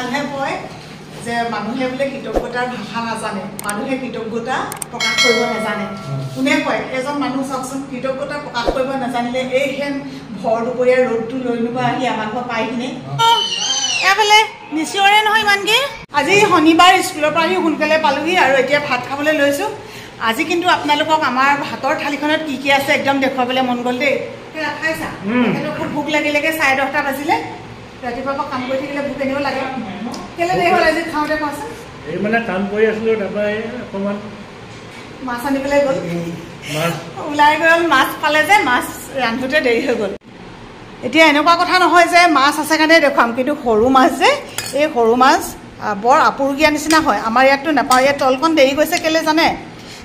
মানুহে কয় যে মানুহে বোলে কৃতজ্ঞতাৰ ভাষা নাজানে, মানুহে কৃতজ্ঞতা প্ৰকাশ কৰিব নাজানে। কোনে কয়? এজন মানুহ চাওকচোন কৃতজ্ঞতা প্ৰকাশ কৰিব নাজানিলে এইহেন ভৰ দুপৰীয়া ৰ'দটো লৈ নিব আহি আমাৰ ঘৰ পাই কিনে এফালে নিশ্চয়ৰে নহয় ইমানকৈ। আজি শনিবাৰ স্কুলৰ পৰা আহি সোনকালে পালোহি আৰু এতিয়া ভাত খাবলৈ লৈছোঁ। আজি কিন্তু আপোনালোকক আমাৰ ভাতৰ থালিখনত কি কি আছে একদম দেখুৱাবলৈ মন গ'ল দেই। খাইছা? সেইটো খুব ভোক লাগিলেগৈ, 10:30 বাজিলে। ৰাতিপুৱাৰ পৰা কাম কৰি থাকিলে ভোক এনেও লাগে। কেলে দেৰি হ'ল আজি খাওঁতে কোৱাচোন? এই মানে কাম কৰি আছিলোঁ, তাৰপৰা অকণমান মাছ আনিবলৈ গ'ল, ওলাই গ'ল, মাছ পালে যে মাছ ৰান্ধোতে দেৰি হৈ গ'ল। এতিয়া এনেকুৱা কথা নহয় যে মাছ আছে কাৰণে দেখুৱাম, কিন্তু সৰু মাছ যে এই সৰু মাছ বৰ আপুৰুগীয়া নিচিনা হয়। আমাৰ ইয়াততো নাপাওঁ, ইয়াত তলকণ দেৰি গৈছে। কেলে জানে?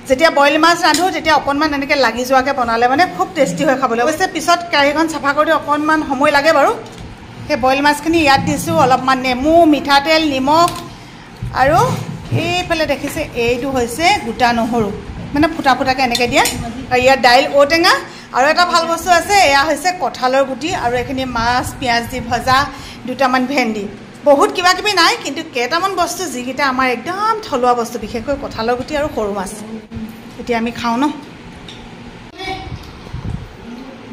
যেতিয়া বইল মাছ ৰান্ধোঁ তেতিয়া অকণমান এনেকৈ লাগি যোৱাকৈ বনালে মানে খুব টেষ্টি হয় খাবলৈ। অৱশ্যে পিছত কেৰাহীখন চাফা কৰোঁতে অকণমান সময় লাগে বাৰু। সেই বইল মাছখিনি ইয়াত দিছোঁ, অলপমান নেমু, মিঠাতেল, নিমখ আৰু এইফালে দেখিছে এইটো হৈছে গোটা নহৰু, মানে ফুটা ফুটাকৈ এনেকৈ দিয়া। আৰু ইয়াত দাইল, ঔটেঙা আৰু এটা ভাল বস্তু আছে, এয়া হৈছে কঁঠালৰ গুটি আৰু এইখিনি মাছ পিঁয়াজ দি ভজা, দুটামান ভেন্দি। বহুত কিবা কিবি নাই, কিন্তু কেইটামান বস্তু যিকেইটা আমাৰ একদম থলুৱা বস্তু, বিশেষকৈ কঁঠালৰ গুটি আৰু সৰু মাছ। এতিয়া আমি খাওঁ ন।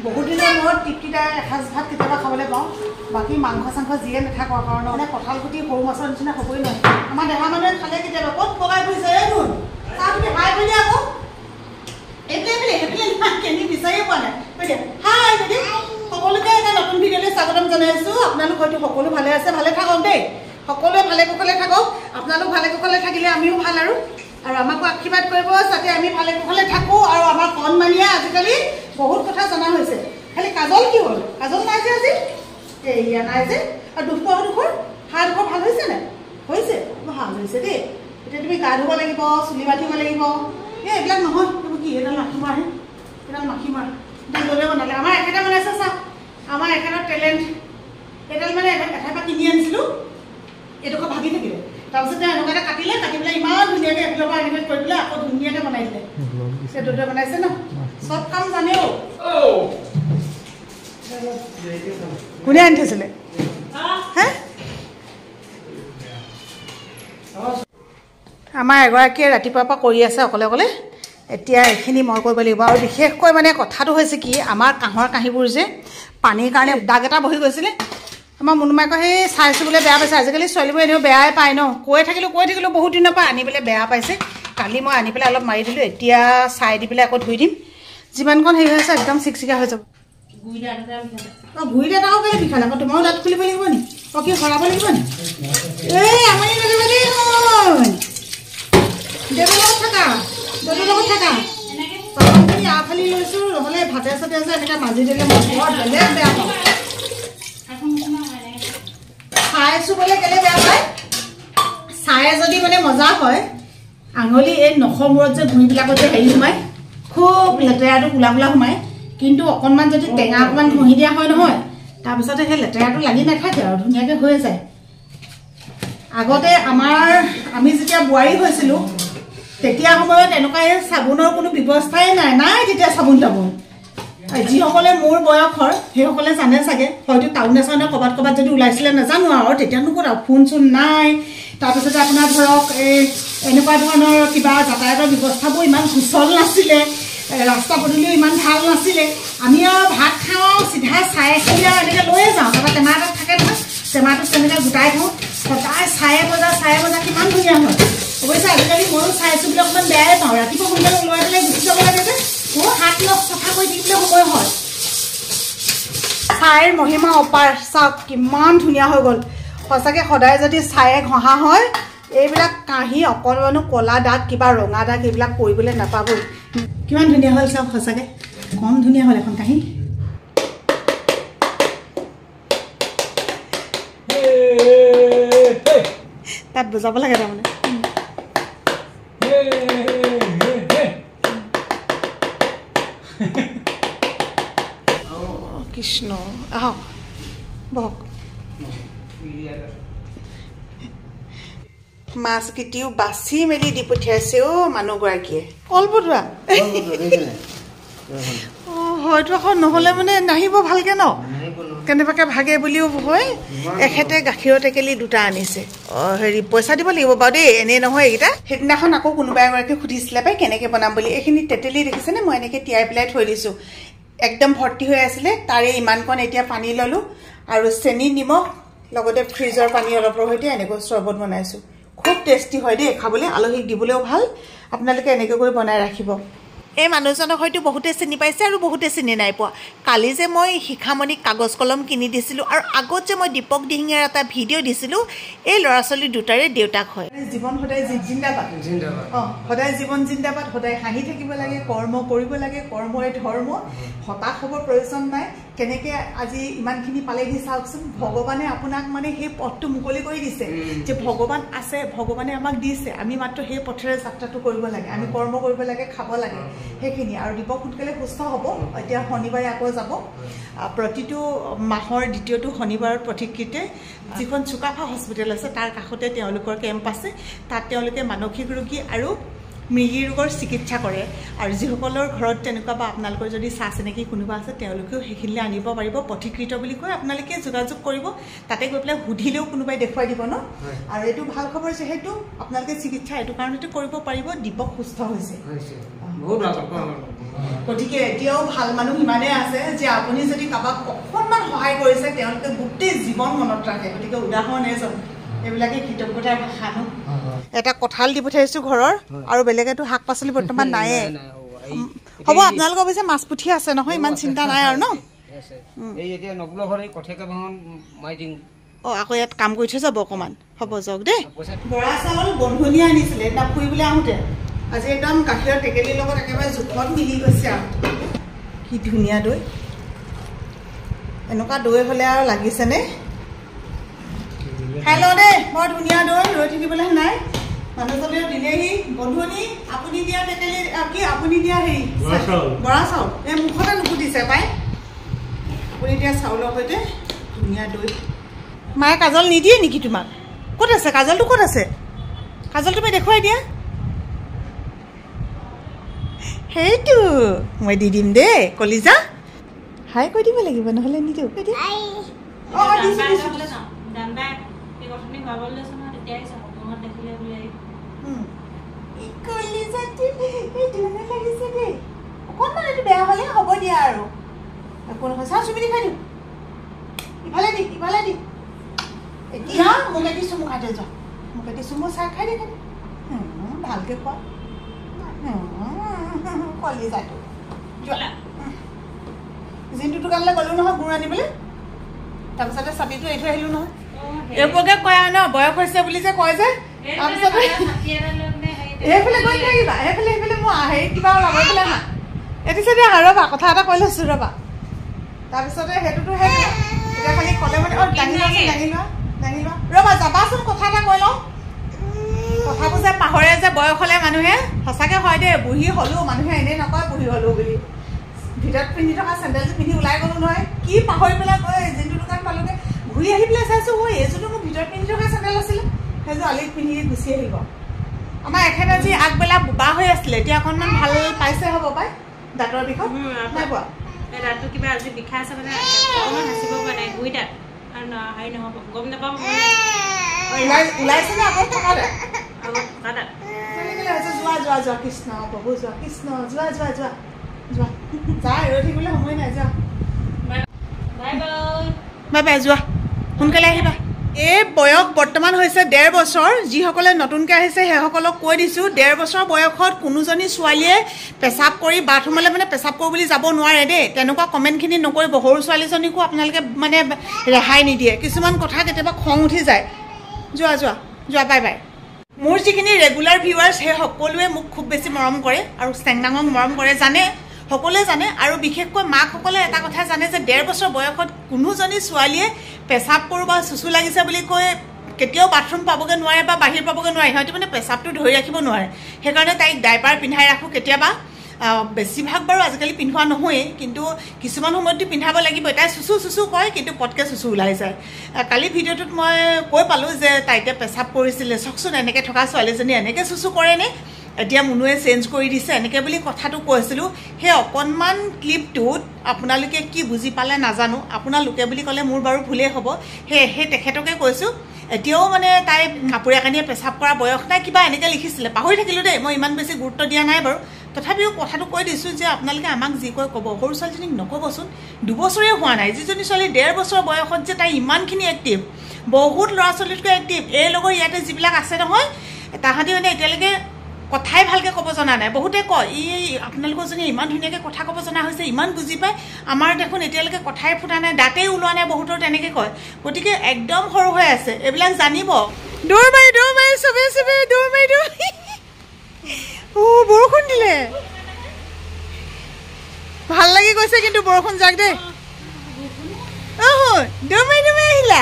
বহুত দিনৰ মূৰত তৃপ্তিদায় এসাঁজ ভাত কেতিয়াবা খাবলৈ পাওঁ। বাকী মাংস চাংস যিয়ে নাথাকৰ কাৰণে মানে কঁঠাল গুটি সৰু মাছৰ নিচিনা হ'বই নহয়। আমাৰ দেহা মানুহে খালে কেতিয়াবা ক'ত পগাই ফুৰিছে এইবোৰ চাহ তুমি হাই বুলি আকৌ এইফালে কেনি বিচাৰিয়ে পোৱা নাই। হাই যদি সকলোকে এটা নতুন ভিডিঅ'লৈ স্বাগতম জনাইছোঁ। আপোনালোক হয়তো সকলো ভালে আছে, ভালে থাকক দেই। সকলোৱে ভালে কুশলে থাকক। আপোনালোক ভালে কুশলে থাকিলে আমিও ভাল আৰু আমাকো আশীৰ্বাদ কৰিব যাতে আমি ভালে কুশলে থাকোঁ। আৰু আমাৰ কণমানিয়ে আজিকালি বহুত কথা জনা হৈছে। খালি কাজল কি হ'ল? কাজল নাই যে আজি, এয়া নাই যে। আৰু দুখৰ হাড় দুখৰ ভাল হৈছে নাই? হৈছে, ভাল হৈছে দেই। এতিয়া তুমি গা ধুব লাগিব, চুলি বান্ধিব লাগিব। এইবিলাক নহয়, এইবোৰ কি এডাল মাখি মাৰহে, এডাল মাখি মাৰ। এতিয়া গ'লে বনালে আমাৰ এখেতে বনাইছে চাওক। আমাৰ এখেতৰ টেলেণ্ট এডাল মানে এঠাইৰ পৰা কিনি আনিছিলোঁ, এইডোখৰ ভাগি থাকিলে। তাৰপিছতে এনেকুৱাকৈ কাটি পেলাই ইমান ধুনীয়াকৈ এফালৰ পৰা এনিমেট কৰি পেলাই আকৌ ধুনীয়াকৈ বনাই দিলে। সেইটোতে বনাইছে ন, চব কাম জানেও। কোনে আনি থৈছিলে? হে, আমাৰ এগৰাকীয়ে ৰাতিপুৱাৰ পৰা কৰি আছে অকলে অকলে। এতিয়া এইখিনি মই কৰিব লাগিব। আৰু বিশেষকৈ মানে কথাটো হৈছে কি, আমাৰ কাঁহৰ কাঁহীবোৰ যে পানীৰ কাৰণে দাগ এটা বহি গৈছিলে। আমাৰ মুনুমাই কয় সেই চাইছোঁ বোলে বেয়া পাইছে। আজিকালি ছোৱালীবোৰ এনেও বেয়াই পায় ন। কৈ থাকিলোঁ বহুত দিনৰ পৰা আনি পেলাই বেয়া পাইছে। কালি মই আনি পেলাই অলপ মাৰি দিলোঁ। এতিয়া চাই দি পেলাই আকৌ ধুই দিম। যিমানকণ হেৰি হৈছে একদম চিকচিকা হৈ যাব। গুৰি দাঁত আকৌ কেলৈ বিষালে? আকৌ তোমাৰো দাঁত খুলিব লাগিব নি? অঁ কি সৰাব লাগিব নি? এই আমনি লাগিব দেই। দেউতাৰ লগত থাকা, দেউতাৰ লগত থাকা। পানী আফালি লৈছোঁ, নহ'লে ভাতে চাতে যে এনেকৈ মাজি দিলে মই বৰ বেলেগ বেয়া পাওঁ। চাইছোঁ বোলে কেলৈ বেয়া পায়? চায়ে যদি মানে মজা হয়, আঙুলি এই নখৰ মূৰত যে গুৰিবিলাকত যে হেৰি সোমায়, খুব লেতেৰাটো কোলা কোলা সোমায়। কিন্তু অকণমান যদি টেঙা অকণমান ঘঁহি দিয়া হয় নহয়, তাৰপিছতে সেই লেতেৰাটো লাগি নাথাকে আৰু ধুনীয়াকৈ হৈ যায়। আগতে আমি যেতিয়া বোৱাৰী হৈছিলোঁ তেতিয়া সময়ত এনেকুৱা এই চাবোনৰ কোনো ব্যৱস্থাই নাই তেতিয়া চাবোন তাবোন। যিসকলে মোৰ বয়সৰ সেইসকলে জানে চাগে, হয়তো টাউনে চাউনে ক'ৰবাত যদি ওলাইছিলে নাজানো আৰু। তেতিয়ানো ক'ত আৰু ফোন চোন নাই। তাৰপিছতে আপোনাৰ ধৰক এই এনেকুৱা ধৰণৰ কিবা যাতায়াতৰ ব্যৱস্থাবোৰ ইমান সুচল নাছিলে, ৰাস্তা পদূলিও ইমান ভাল নাছিলে। আমি আৰু ভাত খাওঁ চিধা চাই এখিনি আৰু এনেকৈ লৈয়ে যাওঁ। তাৰপৰা টেমা এটাত থাকে নহয়, টেমাটোত তেনেকৈ গোটাই থওঁ। সদায় চায়ে বজা কিমান ধুনীয়া হয়। অৱশ্যে আজিকালি ময়ো চাইছোঁ বুলি অকণমান বেয়াই পাওঁ। ৰাতিপুৱা সোনকালে ওলাই পেলাই গুচি যাব লাগে যে মোৰ হাত লগ চাফা কৰি থাকিবলৈ সময় হয়। ছাইৰ মহিমা অপাৰ। চাওক কিমান ধুনীয়া হৈ গ'ল সঁচাকৈ। সদায় যদি ছায়ে ঘঁহা হয় এইবিলাক কাঁহী অকণমানো ক'লা দাগ কিবা ৰঙা দাগ এইবিলাক পৰিবলৈ নাপাবই। কিমান ধুনীয়া হ'ল চাওক, সঁচাকৈ কম ধুনীয়া হ'ল এখন কাঁহী। তাত বুজাব লাগে তাৰমানে। কৃষ্ণ আহক বহক। মাছকেইটিও বাছি মেলি দি পঠিয়াইছে মানুহগৰাকীয়ে। কলপতুৱা হয়তো আকৌ নহ'লে মানে নাহিব ভালকৈ ন। কেনেবাকৈ ভাগে বুলিও হয় এখেতে গাখীৰৰ টেকেলি 2টা আনিছে হেৰি পইচা দিব লাগিব বাৰু দেই এনেই নহয় এইকেইটা সেইদিনাখন আকৌ কোনোবা এগৰাকী সুধিছিলে পাই কেনেকৈ বনাম বুলি এইখিনি তেতেলি দেখিছেনে মই এনেকৈ তিয়াই পেলাই থৈ দিছোঁ একদম ভৰ্তি হৈ আছিলে তাৰে ইমানকণ এতিয়া পানী ল'লোঁ আৰু চেনি নিমখ লগতে ফ্ৰিজৰ পানী অলপৰ সৈতে এনেকৈ চৰবত বনাইছোঁ খুব টেষ্টি হয় দেই খাবলৈ আলহীক দিবলৈও ভাল আপোনালোকে এনেকৈ কৰি বনাই ৰাখিব এই মানুহজনক হয়তো বহুতে চিনি পাইছে আৰু বহুতে চিনি নাই পোৱা কালি যে মই শিখামণিক কাগজ কলম কিনি দিছিলোঁ আৰু আগত যে মই দীপক দিহিঙীয়াৰ এটা ভিডিঅ' দিছিলোঁ এই ল'ৰা ছোৱালী দুটাৰে দেউতাক হয় জীৱন সদায় জিন্দাবাদ সদায় জীৱন জিন্দাবাদ সদায় হাঁহি থাকিব লাগে কৰ্ম কৰিব লাগে কৰ্মই ধৰ্ম হতাশ হ'বৰ প্ৰয়োজন নাই কেনেকৈ আজি ইমানখিনি পালেহি চাওকচোন ভগৱানে আপোনাক মানে সেই পথটো মুকলি কৰি দিছে যে ভগৱান আছে ভগৱানে আমাক দিছে আমি মাত্ৰ সেই পথেৰে যাত্ৰাটো কৰিব লাগে আমি কৰ্ম কৰিব লাগে খাব লাগে সেইখিনি আৰু দীপক সোনকালে সুস্থ হ'ব এতিয়া শনিবাৰে আকৌ যাব প্ৰতিটো মাহৰ দ্বিতীয়টো শনিবাৰৰ প্ৰতীক্ষিতে যিখন চুকাফা হস্পিটেল আছে তাৰ কাষতে তেওঁলোকৰ কেম্প আছে তাত তেওঁলোকে মানসিক ৰোগী আৰু মৃগী ৰোগৰ চিকিৎসা কৰে আৰু যিসকলৰ ঘৰত তেনেকুৱা বা আপোনালোকৰ যদি চা চিনাকি কোনোবা আছে তেওঁলোকেও সেইখিনিলৈ আনিব পাৰিব পথিকৃত বুলি কৈ আপোনালোকে যোগাযোগ কৰিব তাতে গৈ পেলাই সুধিলেও কোনোবাই দেখুৱাই দিব ন আৰু এইটো ভাল খবৰ যিহেতু আপোনালোকে চিকিৎসা এইটো কাৰণতে কৰিব পাৰিব দীপক সুস্থ হৈছে গতিকে এতিয়াও ভাল মানুহ ইমানেই আছে যে আপুনি যদি কাৰোবাক অকণমান সহায় কৰিছে তেওঁলোকে গোটেই জীৱন মনত ৰাখে গতিকে উদাহৰণ এজন এইবিলাকে কৃতজ্ঞতাৰ ভাষা ন এটা কঁঠাল দি পঠাইছোঁ ঘৰৰ আৰু বেলেগেতো শাক পাচলি বৰ্তমান নায়ে হ'ব আপোনালোকৰ পিছে মাছ পুঠি আছে নহয় ইমান চিন্তা নাই আৰু ন আকৌ ইয়াত কাম কৰি থৈ যাব অকণমান হ'ব যাওক দেই বৰা চাউল বন্ধনীয়া আনিছিলে এটা ফুৰিবলৈ আহোঁতে আজি একদম গাখীৰৰ টেকেলিৰ লগত একেবাৰে জোখত মিলি গৈছে আৰু কি ধুনীয়া দৈ এনেকুৱা দৈ হ'লে আৰু লাগিছেনে খাই লওঁ দেই বৰ ধুনীয়া দৈ ৰৈ থাকিবলৈ নাই মানুহজনেও দিলেহি বন্ধুনী আপুনি দিয়া টেকেলি কি আপুনি দিয়া হেৰি বৰা চাউল এই মুখতে নুফুটিছে পাই আপুনি দিয়া চাউলৰ সৈতে ধুনীয়া দৈ মায়ে কাজল নিদিয়ে নেকি তোমাক ক'ত আছে কাজলটো ক'ত আছে কাজল তুমি দেখুৱাই দিয়া সেইটো মই দি দিম দেই কলিজা হাই কৈ দিব লাগিব নহ'লে নিদিওঁ কৈ দিয়া অকণমান এইটো বেয়া হ'লে হ'ব দিয়া আৰু একো নহয় চাওঁ চুমি খাই দিওঁ ইফালে দি এতিয়া মোক এটি চুমু খাই দিয়া যাওঁ মোক এটি চুমু চাহ খাই দিয়া ভালকৈ খোৱা কলিজাটো জিনটো দোকানলৈ গ'লো নহয় গুড় আনিবলৈ তাৰপিছতে চাবিটো এৰি থৈ আহিলোঁ নহয় এইবোৰকে কয় আৰু ন বয়স হৈছে বুলি যে কয় যে তাৰপিছতে সেইফালে গৈ থাকিবা সেইফালে মই হেৰি কিবা ওলাব পেলাই না এটি চাইডে ৰ'বা কথা এটা কৈ লৈছোঁ ৰ'বা তাৰপিছতে সেইটোতো সেই এতিয়া খালি ক'লে মানে দাঙি লোৱা ৰ'বা যাবাচোন কথা এটা কৈ লওঁ কথাবোৰ যে পাহৰে যে বয়স হ'লে মানুহে সঁচাকৈ হয় দেই বুঢ়ী হ'লেও মানুহে এনেই নকয় বুঢ়ী হ'লেও বুলি ভিতৰত পিন্ধি থকা চেণ্ডেলযোৰ পিন্ধি ওলাই গ'লো নহয় কি পাহৰি পেলাই কয় যোনটো দোকান পালোগৈ ঘূৰি আহি পেলাই চাইছোঁ এইযোৰতো মোৰ ভিতৰত পিন্ধি থকা চেণ্ডেল আছিলে সেইযোৰ আলিত পিন্ধি গুচি আহিব আমাৰ এখেত আজি আগবেলা বোবা হৈ আছিলে এতিয়া অকণমান ভাল পাইছে হ'ব পাই দাঁতৰ বিষত নাই পোৱা দাঁতটো কিবা আজি বিষাই আছে মানে অকণমান হাঁচিব পৰা নাই গুৰি দাঁত আৰু হেৰি নহ'ব গম নাপাওঁ ওলাইছিলে আকৌ থকা দাঁত দাঁত যোৱা কৃষ্ণ প্ৰভু যোৱা কৃষ্ণ যোৱা যা ৰৈ থাকিবলৈ সময় নাই যোৱা বাই বাই যোৱা সোনকালে আহিবা এই বয়স বৰ্তমান হৈছে 1.5 বছৰ যিসকলে নতুনকৈ আহিছে সেইসকলক কৈ দিছোঁ 1.5 বছৰ বয়সত কোনোজনী ছোৱালীয়ে পেচাব কৰি বাথৰুমলৈ মানে পেচাব কৰোঁ বুলি যাব নোৱাৰে দেই তেনেকুৱা কমেণ্টখিনি নকৰিব সৰু ছোৱালীজনীকো আপোনালোকে মানে ৰেহাই নিদিয়ে কিছুমান কথা কেতিয়াবা খং উঠি যায় যোৱা বাই বাই মোৰ যিখিনি ৰেগুলাৰ ভিউৱাৰ্ছ সেই সকলোৱে মোক খুব বেছি মৰম কৰে আৰু চেংনাঙক মৰম কৰে জানে সকলোৱে জানে আৰু বিশেষকৈ মাকসকলে এটা কথা জানে যে 1.5 বছৰ বয়সত কোনোজনী ছোৱালীয়ে পেচাব কৰোঁ বা চুচু লাগিছে বুলি কৈ কেতিয়াও বাথৰুম পাবগৈ নোৱাৰে বা বাহিৰ পাবগৈ নোৱাৰে সিহঁতে মানে পেচাবটো ধৰি ৰাখিব নোৱাৰে সেইকাৰণে তাইক ডাইপাৰ পিন্ধাই ৰাখোঁ কেতিয়াবা বেছিভাগ বাৰু আজিকালি পিন্ধোৱা নহয়েই কিন্তু কিছুমান সময়তো পিন্ধাব লাগিব তাই চুচু কয় কিন্তু পটকৈ চুচু ওলাই যায় কালি ভিডিঅ'টোত মই কৈ পালোঁ যে তাইতে পেচাব কৰিছিলে চাওকচোন এনেকৈ থকা ছোৱালীজনী এনেকৈ চুচু কৰেনে এতিয়া মুনুৱে চেঞ্জ কৰি দিছে এনেকৈ বুলি কথাটো কৈছিলোঁ সেই অকণমান ক্লিপটোত আপোনালোকে কি বুজি পালে নাজানো আপোনালোকে বুলি ক'লে মোৰ বাৰু ভুলেই হ'ব সেই তেখেতকে কৈছোঁ এতিয়াও মানে তাই কাপোৰে কানিয়ে পেচাব কৰা বয়স নাই কিবা এনেকৈ লিখিছিলে পাহৰি থাকিলোঁ দেই মই ইমান বেছি গুৰুত্ব দিয়া নাই বাৰু তথাপিও কথাটো কৈ দিছোঁ যে আপোনালোকে আমাক যি কয় ক'ব সৰু ছোৱালীজনীক নক'বচোন 2 বছৰেই হোৱা নাই যিজনী ছোৱালী 1.5 বছৰ বয়সত যে তাই ইমানখিনি এক্টিভ বহুত ল'ৰা ছোৱালীতকৈ এক্টিভ এই লগৰ ইয়াতে যিবিলাক আছে নহয় তাহাঁতি মানে এতিয়ালৈকে কথাই ভালকৈ ক'ব জনা নাই বহুতে কয় আপোনালোকৰজনীয়ে ইমান ধুনীয়াকৈ কথা ক'ব জনা হৈছে ইমান বুজি পায় আমাৰ দেখোন এতিয়ালৈকে কথাই ফুটা নাই দাঁতেই ওলোৱা নাই বহুতৰ তেনেকৈ কয় গতিকে একদম সৰু হৈ আছে এইবিলাক জানিব দৌৰ মাৰি চবে দৌৰ মাৰি বৰষুণ দিলে ভাল লাগি গৈছে কিন্তু বৰষুণ যাক দেই দৌৰ মাৰি আহিলা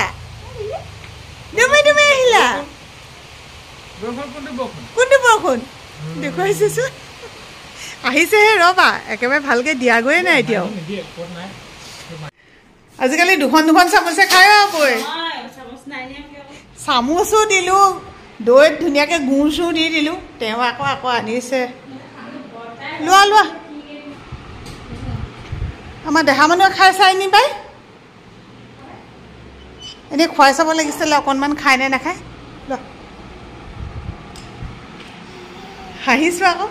কোনটো বৰষুণ দেখুৱাইছেচোন আহিছেহে ৰ'বা একেবাৰে ভালকৈ দিয়াগৈয়ে নাই এতিয়াও আজিকালি দুখন চামুচে খাই বৈ চামুচো দিলোঁ দৈত ধুনীয়াকৈ গুৰ চুৰ দি দিলোঁ তেওঁ আকৌ আনিছে লোৱা আমাৰ দেহা মানুহে খাই চাই নি পাই এনেই খুৱাই চাব লাগিছিলে অকণমান খাই নে নাখায় লোৱা হাঁহিছোঁ আকৌ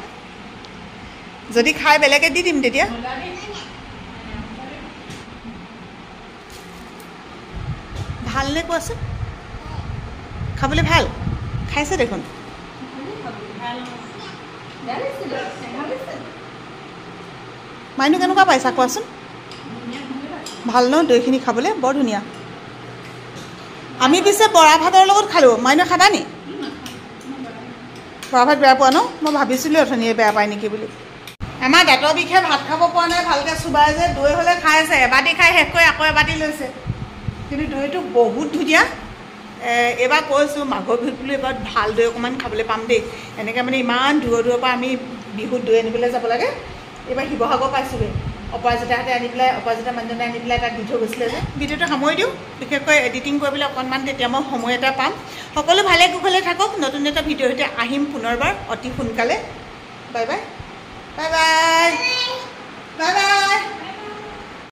যদি খাই বেলেগে দি দিম তেতিয়া ভালনে কোৱাচোন খাবলৈ ভাল খাইছে দেখোন মাইনু কেনেকুৱা পাইছা কোৱাচোন ভাল ন দৈখিনি খাবলৈ বৰ ধুনীয়া আমি পিছে বৰা ভাতৰ লগত খালোঁ মাইনু খাবা নি বৰা ভাত বেয়া পোৱা ন মই ভাবিছিলোঁ অথনিয়ে বেয়া পায় নেকি বুলি আমাৰ দাঁতৰ বিষে ভাত খাব পৰা নাই ভালকৈ চুবাই যে দৈ হ'লে খাই আছে এবাটি খাই শেষ কৰি আকৌ এবাটি লৈছে কিন্তু দৈটো বহুত ধুনীয়া এইবাৰ কৈছোঁ মাঘৰ বিহুত বোলো এইবাৰ ভাল দৈ অকণমান খাবলৈ পাম দেই এনেকৈ মানে ইমান দূৰৰ পৰা আমি বিহুত দৈ আনিবলৈ যাব লাগে এইবাৰ শিৱসাগৰ পাইছোঁগৈ অপৰাজিতাহঁতে আনি পেলাই অপৰাজিতা মানুহজনে আনি পেলাই তাত দি থৈ গৈছিলে যে ভিডিঅ'টো সামৰি দিওঁ বিশেষকৈ এডিটিং কৰিবলৈ অকণমান তেতিয়া মই সময় এটা পাম সকলো ভালে কুশলে থাকক নতুন এটা ভিডিঅ'ৰ সৈতে আহিম পুনৰবাৰ অতি সোনকালে বাই বাই